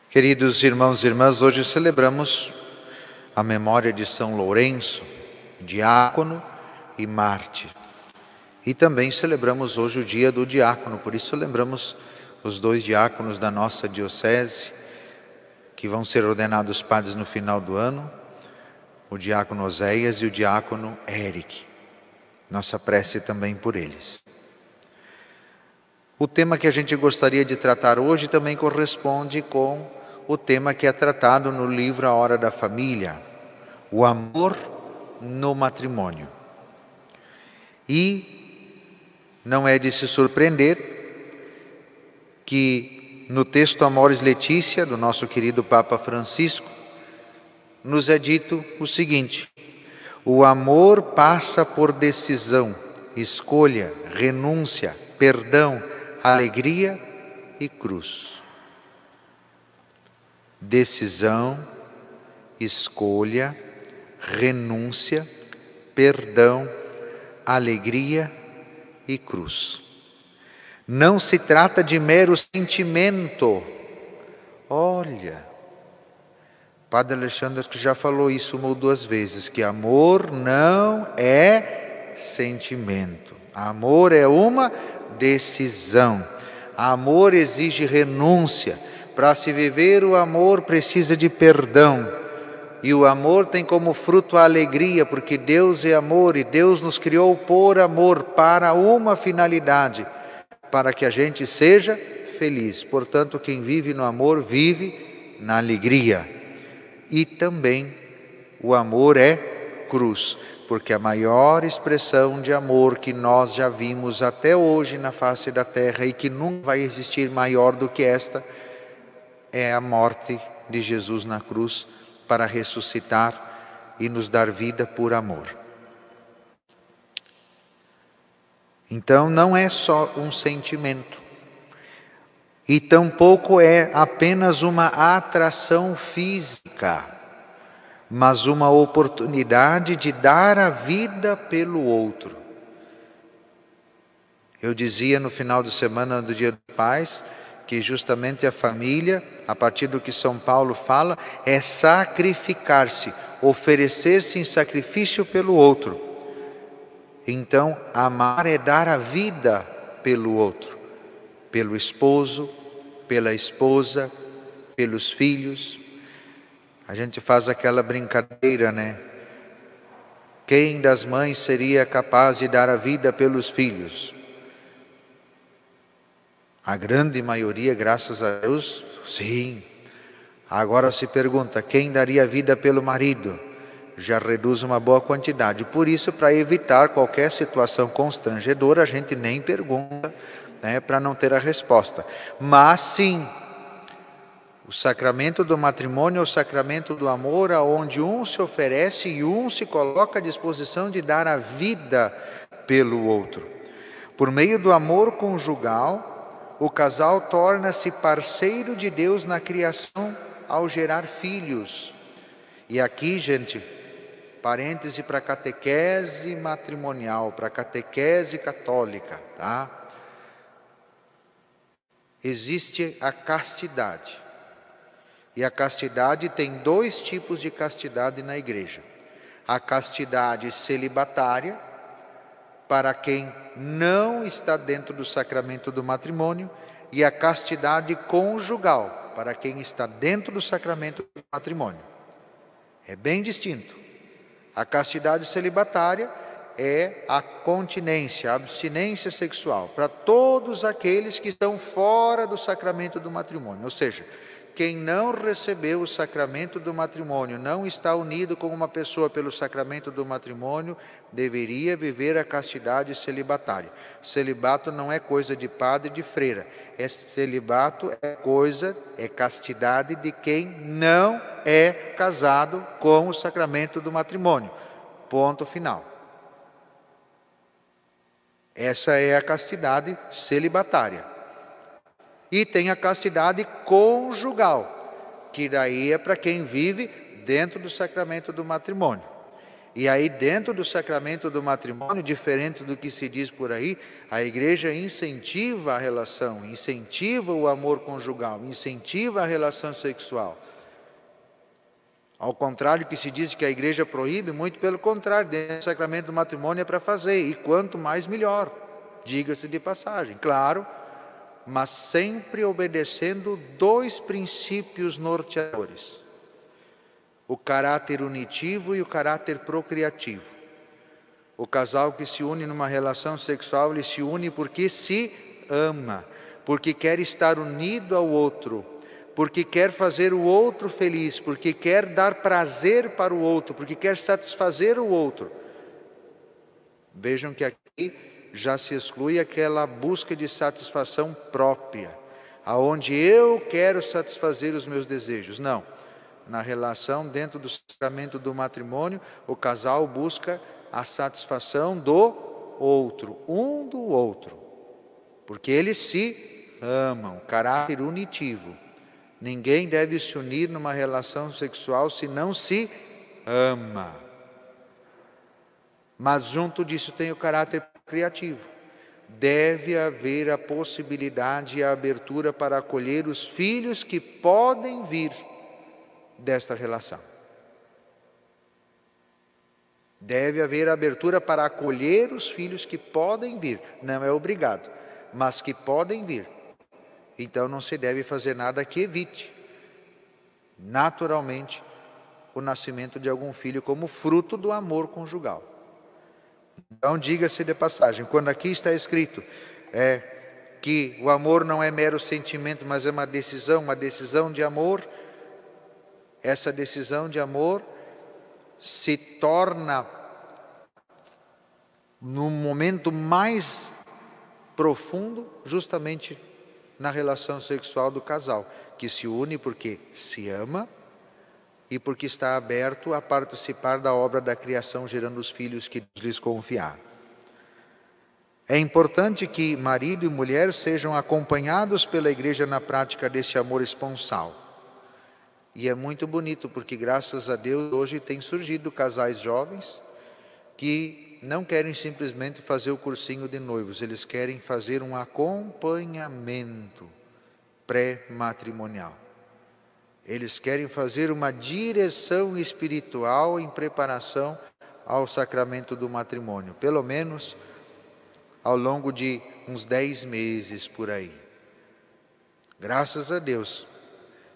Queridos irmãos e irmãs, hoje celebramos a memória de São Lourenço, diácono e mártir. E também celebramos hoje o dia do diácono, por isso lembramos os dois diáconos da nossa diocese, que vão ser ordenados padres no final do ano, o diácono Oséias e o diácono Eric. Nossa prece também por eles. O tema que a gente gostaria de tratar hoje também corresponde com o tema que é tratado no livro A Hora da Família, o amor no matrimônio. E não é de se surpreender que no texto Amoris Laetitia, do nosso querido Papa Francisco, nos é dito o seguinte: o amor passa por decisão, escolha, renúncia, perdão, alegria e cruz. Decisão, escolha, renúncia, perdão, alegria e cruz. Não se trata de mero sentimento. Olha, Padre Alexandre que já falou isso uma ou duas vezes, que amor não é sentimento. Amor é uma decisão. Amor exige renúncia. Para se viver o amor precisa de perdão. E o amor tem como fruto a alegria, porque Deus é amor e Deus nos criou por amor, para uma finalidade, para que a gente seja feliz. Portanto, quem vive no amor vive na alegria. E também o amor é cruz, porque a maior expressão de amor que nós já vimos até hoje na face da terra e que nunca vai existir maior do que esta, é a morte de Jesus na cruz para ressuscitar e nos dar vida por amor. Então não é só um sentimento, e tampouco é apenas uma atração física, mas uma oportunidade de dar a vida pelo outro. Eu dizia no final de semana do Dia dos Pais que justamente a família, a partir do que São Paulo fala, é sacrificar-se, oferecer-se em sacrifício pelo outro. Então, amar é dar a vida pelo outro, pelo esposo, pela esposa, pelos filhos. A gente faz aquela brincadeira, né? Quem das mães seria capaz de dar a vida pelos filhos? A grande maioria, graças a Deus, sim. Agora se pergunta, quem daria a vida pelo marido? Já reduz uma boa quantidade. Por isso, para evitar qualquer situação constrangedora, a gente nem pergunta, né, para não ter a resposta. Mas sim, o sacramento do matrimônio é o sacramento do amor, onde um se oferece e um se coloca à disposição de dar a vida pelo outro. Por meio do amor conjugal, o casal torna-se parceiro de Deus na criação ao gerar filhos. E aqui, gente, parêntese para a catequese matrimonial, para a catequese católica, tá? Existe a castidade. E a castidade tem dois tipos de castidade na igreja. A castidade celibatária, para quem não está dentro do sacramento do matrimônio, e a castidade conjugal, para quem está dentro do sacramento do matrimônio. É bem distinto. A castidade celibatária é a continência, a abstinência sexual, para todos aqueles que estão fora do sacramento do matrimônio. Ou seja, quem não recebeu o sacramento do matrimônio, não está unido com uma pessoa pelo sacramento do matrimônio, deveria viver a castidade celibatária. Celibato não é coisa de padre e de freira. Celibato é castidade de quem não é casado com o sacramento do matrimônio. Ponto final. Essa é a castidade celibatária. E tem a castidade conjugal, que daí é para quem vive dentro do sacramento do matrimônio. E aí, dentro do sacramento do matrimônio, diferente do que se diz por aí, a igreja incentiva a relação, incentiva o amor conjugal, incentiva a relação sexual. Ao contrário que se diz que a igreja proíbe, muito pelo contrário, dentro do sacramento do matrimônio é para fazer, e quanto mais melhor, diga-se de passagem, claro, mas sempre obedecendo 2 princípios norteadores: o caráter unitivo e o caráter procriativo. O casal que se une numa relação sexual, ele se une porque se ama, porque quer estar unido ao outro, porque quer fazer o outro feliz, porque quer dar prazer para o outro, porque quer satisfazer o outro. Vejam que aqui já se exclui aquela busca de satisfação própria, aonde eu quero satisfazer os meus desejos. Não. Na relação dentro do sacramento do matrimônio, o casal busca a satisfação do outro, um do outro, porque eles se amam, caráter unitivo. Ninguém deve se unir numa relação sexual se não se ama. Mas junto disso tem o caráter criativo. Deve haver a possibilidade e a abertura para acolher os filhos que podem vir desta relação. Deve haver abertura para acolher os filhos que podem vir. Não é obrigado, mas que podem vir. Então não se deve fazer nada que evite, naturalmente, o nascimento de algum filho como fruto do amor conjugal. Então, diga-se de passagem, quando aqui está escrito que o amor não é mero sentimento, mas é uma decisão de amor, essa decisão de amor se torna, no momento mais profundo, justamente na relação sexual do casal, que se une porque se ama e porque está aberto a participar da obra da criação, gerando os filhos que Deus lhes confiar. É importante que marido e mulher sejam acompanhados pela igreja na prática desse amor esponsal. E é muito bonito, porque graças a Deus hoje tem surgido casais jovens que não querem simplesmente fazer o cursinho de noivos, eles querem fazer um acompanhamento pré-matrimonial. Eles querem fazer uma direção espiritual em preparação ao sacramento do matrimônio, pelo menos ao longo de uns 10 meses por aí. Graças a Deus.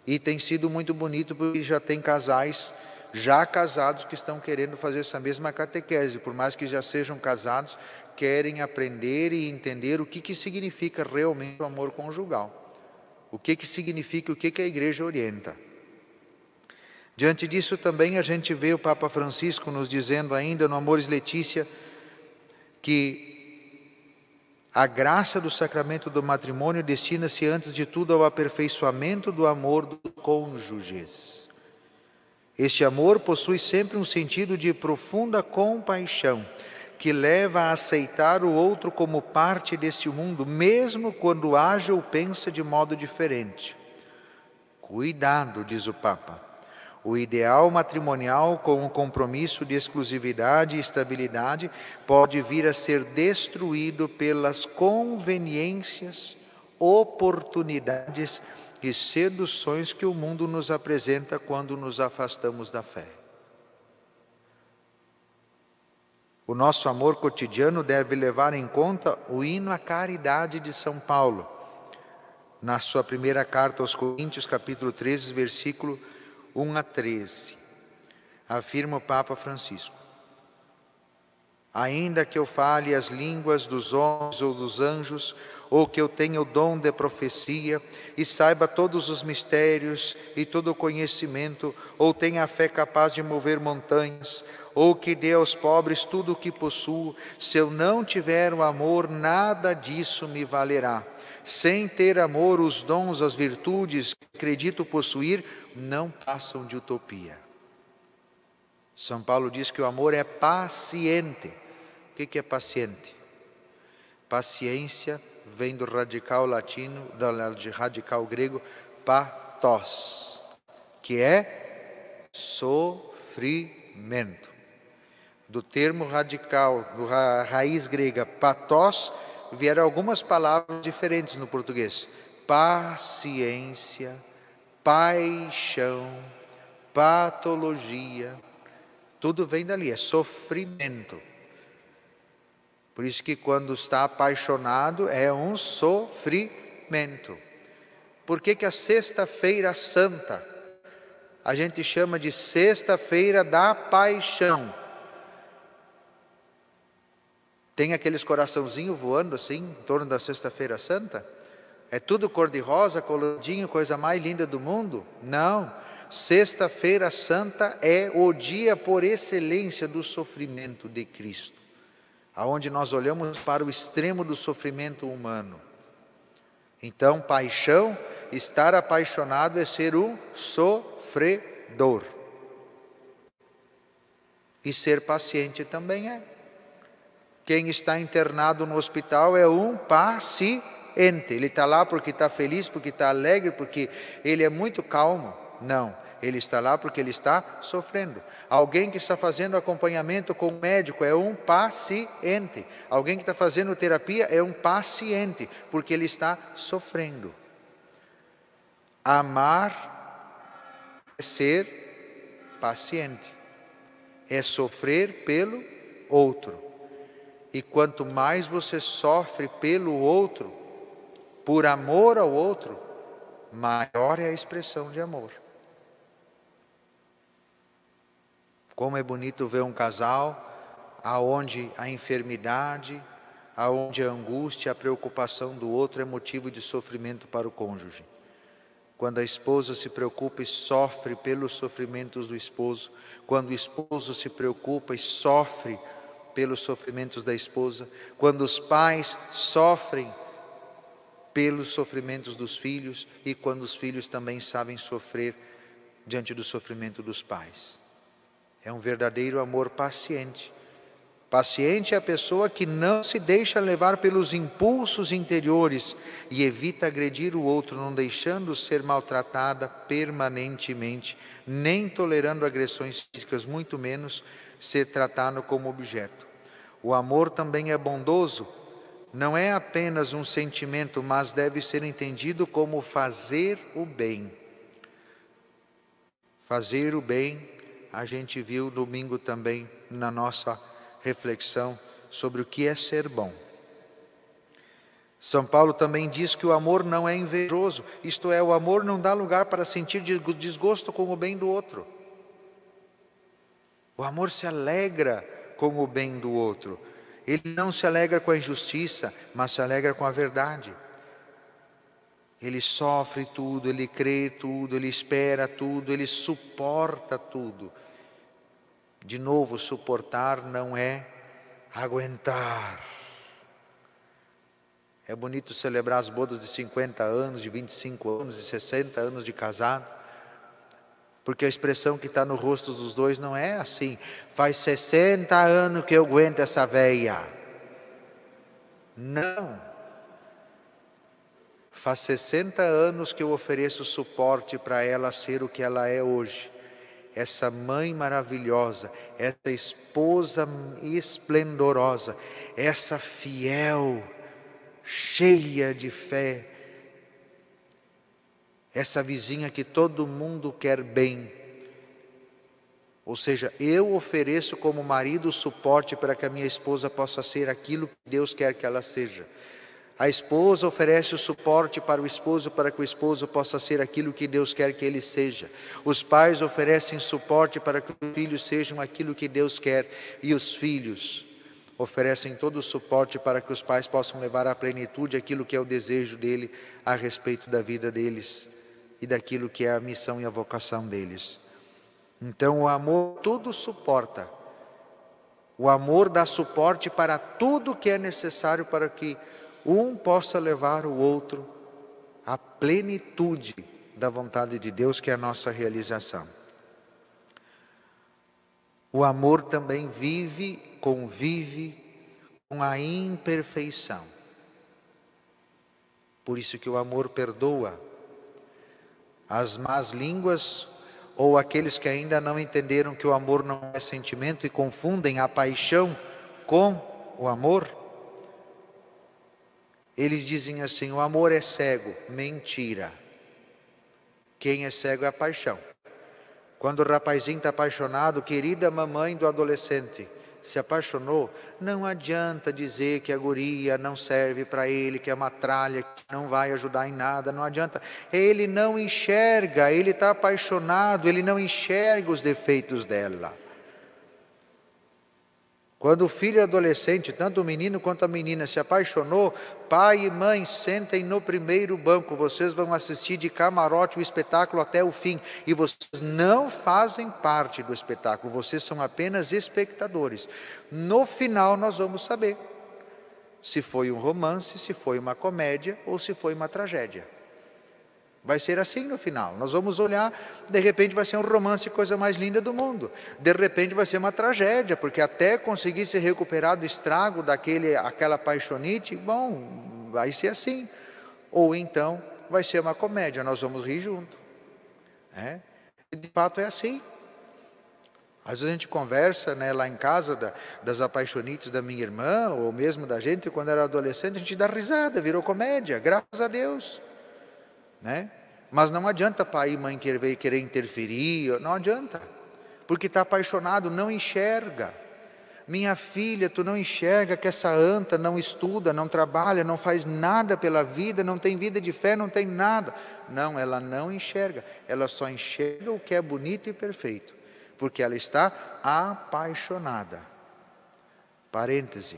E tem sido muito bonito, porque já tem casais já casados que estão querendo fazer essa mesma catequese, por mais que já sejam casados, querem aprender e entender o que significa realmente o amor conjugal. O que significa, o que a igreja orienta. Diante disso também a gente vê o Papa Francisco nos dizendo ainda no Amoris Laetitia que a graça do sacramento do matrimônio destina-se antes de tudo ao aperfeiçoamento do amor dos cônjuges. Este amor possui sempre um sentido de profunda compaixão, que leva a aceitar o outro como parte deste mundo, mesmo quando age ou pensa de modo diferente. Cuidado, diz o Papa. O ideal matrimonial, com um compromisso de exclusividade e estabilidade, pode vir a ser destruído pelas conveniências, oportunidades e seduções que o mundo nos apresenta quando nos afastamos da fé. O nosso amor cotidiano deve levar em conta o hino à caridade de São Paulo, na sua primeira carta aos Coríntios, capítulo 13, versículo 1 a 13. Afirma o Papa Francisco: ainda que eu fale as línguas dos homens ou dos anjos, ou que eu tenha o dom de profecia, e saiba todos os mistérios e todo o conhecimento, ou tenha a fé capaz de mover montanhas, ou que dê aos pobres tudo o que possuo, se eu não tiver o amor, nada disso me valerá. Sem ter amor, os dons, as virtudes que acredito possuir, não passam de utopia. São Paulo diz que o amor é paciente. O que é paciente? Paciência vem do radical latino, do radical grego, pathos, que é sofrimento. Do termo radical, raiz grega pathos, vieram algumas palavras diferentes no português. Paciência, paixão, patologia, tudo vem dali, é sofrimento. Por isso que quando está apaixonado é um sofrimento. Por que a Sexta-feira Santa a gente chama de Sexta-feira da Paixão? Tem aqueles coraçãozinhos voando assim, em torno da Sexta-feira Santa? É tudo cor-de-rosa, coloridinho, coisa mais linda do mundo? Não. Sexta-feira Santa é o dia por excelência do sofrimento de Cristo, aonde nós olhamos para o extremo do sofrimento humano. Então, paixão, estar apaixonado é ser um sofredor. E ser paciente também é. Quem está internado no hospital é um paciente. Ele está lá porque está feliz, porque está alegre, porque ele é muito calmo. Não, ele está lá porque ele está sofrendo. Alguém que está fazendo acompanhamento com o médico é um paciente. Alguém que está fazendo terapia é um paciente, porque ele está sofrendo. Amar é ser paciente, é sofrer pelo outro. E quanto mais você sofre pelo outro, por amor ao outro, maior é a expressão de amor. Como é bonito ver um casal aonde a enfermidade, aonde a angústia, a preocupação do outro é motivo de sofrimento para o cônjuge. Quando a esposa se preocupa e sofre pelos sofrimentos do esposo, quando o esposo se preocupa e sofre pelos sofrimentos da esposa, quando os pais sofrem pelos sofrimentos dos filhos e quando os filhos também sabem sofrer diante do sofrimento dos pais. É um verdadeiro amor paciente. Paciente é a pessoa que não se deixa levar pelos impulsos interiores e evita agredir o outro, não deixando ser maltratada permanentemente, nem tolerando agressões físicas, muito menos ser tratado como objeto. O amor também é bondoso, não é apenas um sentimento, mas deve ser entendido como fazer o bem. Fazer o bem, a gente viu domingo também na nossa reflexão sobre o que é ser bom. São Paulo também diz que o amor não é invejoso, isto é, o amor não dá lugar para sentir desgosto com o bem do outro. O amor se alegra com o bem do outro. Ele não se alegra com a injustiça, mas se alegra com a verdade. Ele sofre tudo, ele crê tudo, ele espera tudo, ele suporta tudo. De novo, suportar não é aguentar. É bonito celebrar as bodas de 50 anos, de 25 anos, de 60 anos de casado. Porque a expressão que está no rosto dos dois não é assim. Faz 60 anos que eu aguento essa veia. Não. Faz 60 anos que eu ofereço suporte para ela ser o que ela é hoje. Essa mãe maravilhosa, essa esposa esplendorosa, essa fiel, cheia de fé, essa vizinha que todo mundo quer bem. Ou seja, eu ofereço como marido suporte para que a minha esposa possa ser aquilo que Deus quer que ela seja. A esposa oferece o suporte para o esposo para que o esposo possa ser aquilo que Deus quer que ele seja. Os pais oferecem suporte para que os filhos sejam aquilo que Deus quer. E os filhos oferecem todo o suporte para que os pais possam levar à plenitude aquilo que é o desejo dele a respeito da vida deles e daquilo que é a missão e a vocação deles. Então o amor tudo suporta. O amor dá suporte para tudo que é necessário para que um possa levar o outro à plenitude da vontade de Deus, que é a nossa realização. O amor também convive com a imperfeição. Por isso que o amor perdoa. As más línguas ou aqueles que ainda não entenderam que o amor não é sentimento e confundem a paixão com o amor, eles dizem assim: o amor é cego. Mentira. Quem é cego é a paixão. Quando o rapazinho está apaixonado, querida mamãe do adolescente, se apaixonou, não adianta dizer que a guria não serve para ele, que é uma tralha, que não vai ajudar em nada, não adianta. Ele não enxerga, ele está apaixonado, ele não enxerga os defeitos dela. Quando o filho adolescente, tanto o menino quanto a menina, se apaixonou, pai e mãe, sentem no primeiro banco, vocês vão assistir de camarote o espetáculo até o fim, e vocês não fazem parte do espetáculo, vocês são apenas espectadores. No final nós vamos saber se foi um romance, se foi uma comédia ou se foi uma tragédia. Vai ser assim no final, nós vamos olhar, de repente vai ser um romance, coisa mais linda do mundo, de repente vai ser uma tragédia, porque até conseguir se recuperar do estrago aquela paixonite, bom, vai ser assim, ou então vai ser uma comédia, nós vamos rir junto, e de fato é assim. Às vezes a gente conversa, lá em casa das apaixonites da minha irmã, ou mesmo da gente, quando era adolescente, a gente dá risada, virou comédia, graças a Deus. Mas não adianta pai e mãe querer interferir, não adianta, porque está apaixonado, não enxerga. Minha filha, tu não enxerga que essa anta não estuda, não trabalha, não faz nada pela vida, não tem vida de fé, não tem nada. Não, ela não enxerga, ela só enxerga o que é bonito e perfeito, porque ela está apaixonada. Parêntese,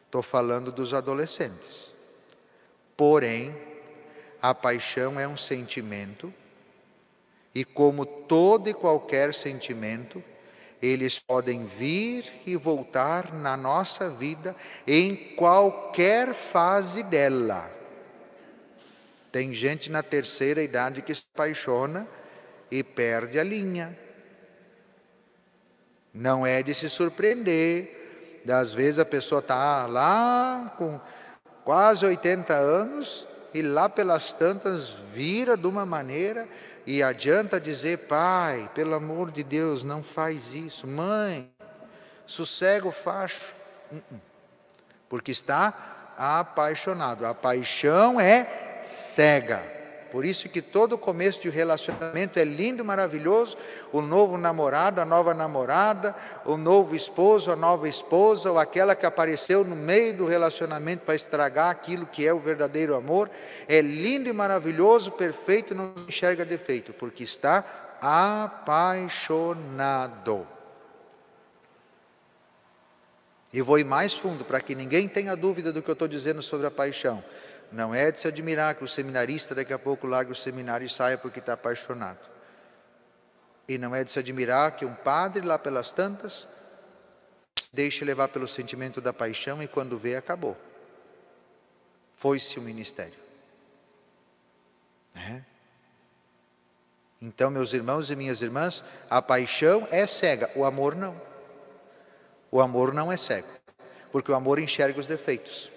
estou falando dos adolescentes. Porém, a paixão é um sentimento, e como todo e qualquer sentimento, eles podem vir e voltar na nossa vida em qualquer fase dela. Tem gente na terceira idade que se apaixona e perde a linha. Não é de se surpreender, às vezes a pessoa está lá com quase 80 anos, e lá pelas tantas vira de uma maneira, e adianta dizer: pai, pelo amor de Deus, não faz isso, mãe, sossega o facho, porque está apaixonado. A paixão é cega. Por isso que todo começo de relacionamento é lindo, maravilhoso. O novo namorado, a nova namorada, o novo esposo, a nova esposa, ou aquela que apareceu no meio do relacionamento para estragar aquilo que é o verdadeiro amor, é lindo e maravilhoso, perfeito, não enxerga defeito, porque está apaixonado. E vou ir mais fundo, para que ninguém tenha dúvida do que eu estou dizendo sobre a paixão. Não é de se admirar que o seminarista daqui a pouco largue o seminário e saia porque está apaixonado. E não é de se admirar que um padre lá pelas tantas deixe levar pelo sentimento da paixão e quando vê, acabou. Foi-se o ministério. Então, meus irmãos e minhas irmãs, a paixão é cega, o amor não. O amor não é cego, porque o amor enxerga os defeitos.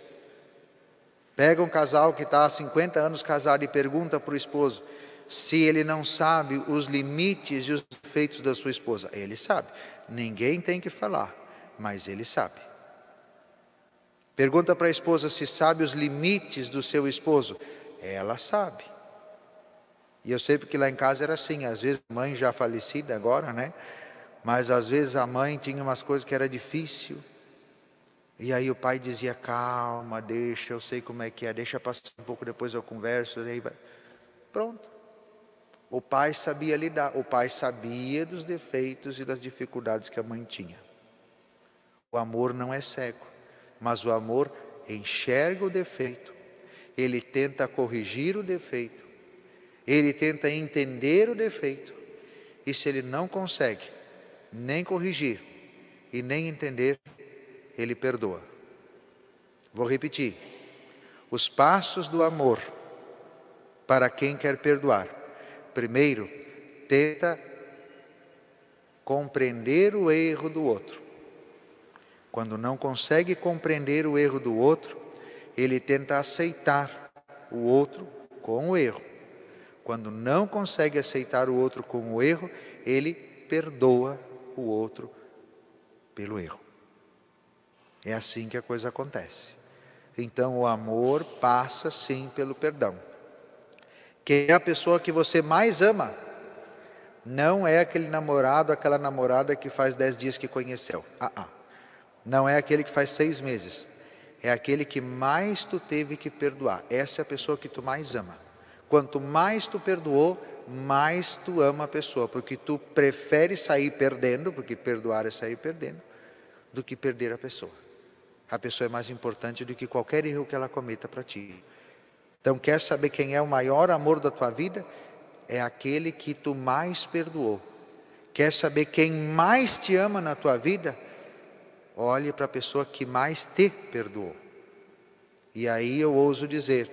Pega um casal que está há 50 anos casado e pergunta para o esposo se ele não sabe os limites e os defeitos da sua esposa. Ele sabe, ninguém tem que falar, mas ele sabe. Pergunta para a esposa se sabe os limites do seu esposo. Ela sabe. E eu sei porque lá em casa era assim, às vezes a mãe já falecida agora, mas às vezes a mãe tinha umas coisas que era difícil. E aí o pai dizia: calma, deixa, eu sei como é que é, deixa passar um pouco, depois eu converso. Aí vai. Pronto. O pai sabia lidar, o pai sabia dos defeitos e das dificuldades que a mãe tinha. O amor não é cego, mas o amor enxerga o defeito, ele tenta corrigir o defeito, ele tenta entender o defeito, e se ele não consegue nem corrigir e nem entender, ele perdoa. Vou repetir. Os passos do amor para quem quer perdoar. Primeiro, tenta compreender o erro do outro. Quando não consegue compreender o erro do outro, ele tenta aceitar o outro com o erro. Quando não consegue aceitar o outro com o erro, ele perdoa o outro pelo erro. É assim que a coisa acontece. Então o amor passa sim pelo perdão. Quem é a pessoa que você mais ama? Não é aquele namorado, aquela namorada que faz 10 dias que conheceu. Não é aquele que faz 6 meses. É aquele que mais tu teve que perdoar. Essa é a pessoa que tu mais ama. Quanto mais tu perdoou, mais tu ama a pessoa. Porque tu prefere sair perdendo, porque perdoar é sair perdendo, do que perder a pessoa. A pessoa é mais importante do que qualquer erro que ela cometa para ti. Então, quer saber quem é o maior amor da tua vida? É aquele que tu mais perdoou. Quer saber quem mais te ama na tua vida? Olhe para a pessoa que mais te perdoou. E aí eu ouso dizer,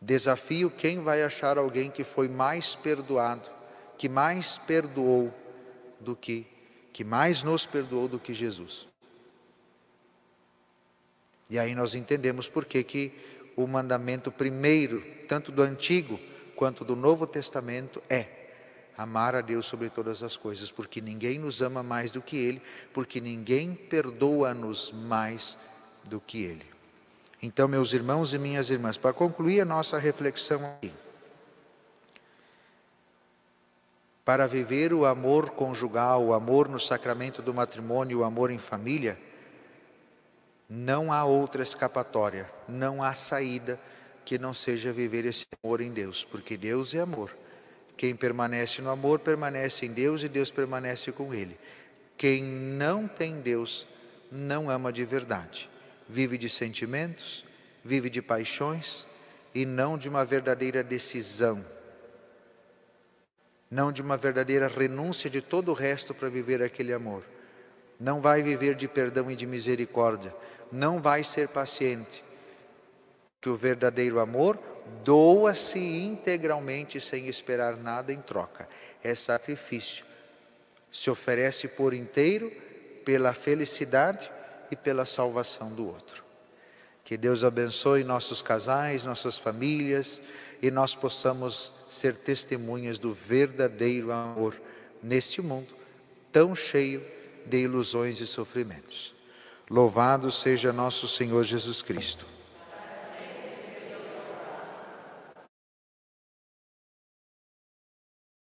desafio quem vai achar alguém que foi mais perdoado, que mais perdoou do que mais nos perdoou do que Jesus. E aí nós entendemos por que o mandamento primeiro, tanto do Antigo quanto do Novo Testamento, é amar a Deus sobre todas as coisas, porque ninguém nos ama mais do que Ele, porque ninguém perdoa-nos mais do que Ele. Então, meus irmãos e minhas irmãs, para concluir a nossa reflexão aqui, para viver o amor conjugal, o amor no sacramento do matrimônio, o amor em família, não há outra escapatória, não há saída que não seja viver esse amor em Deus, porque Deus é amor. Quem permanece no amor permanece em Deus e Deus permanece com ele. Quem não tem Deus não ama de verdade. Vive de sentimentos, vive de paixões e não de uma verdadeira decisão. Não de uma verdadeira renúncia de todo o resto para viver aquele amor. Não vai viver de perdão e de misericórdia. Não vai ser paciente. Que o verdadeiro amor doa-se integralmente sem esperar nada em troca. É sacrifício. Se oferece por inteiro pela felicidade e pela salvação do outro. Que Deus abençoe nossos casais, nossas famílias e nós possamos ser testemunhas do verdadeiro amor neste mundo tão cheio de ilusões e sofrimentos. Louvado seja nosso Senhor Jesus Cristo.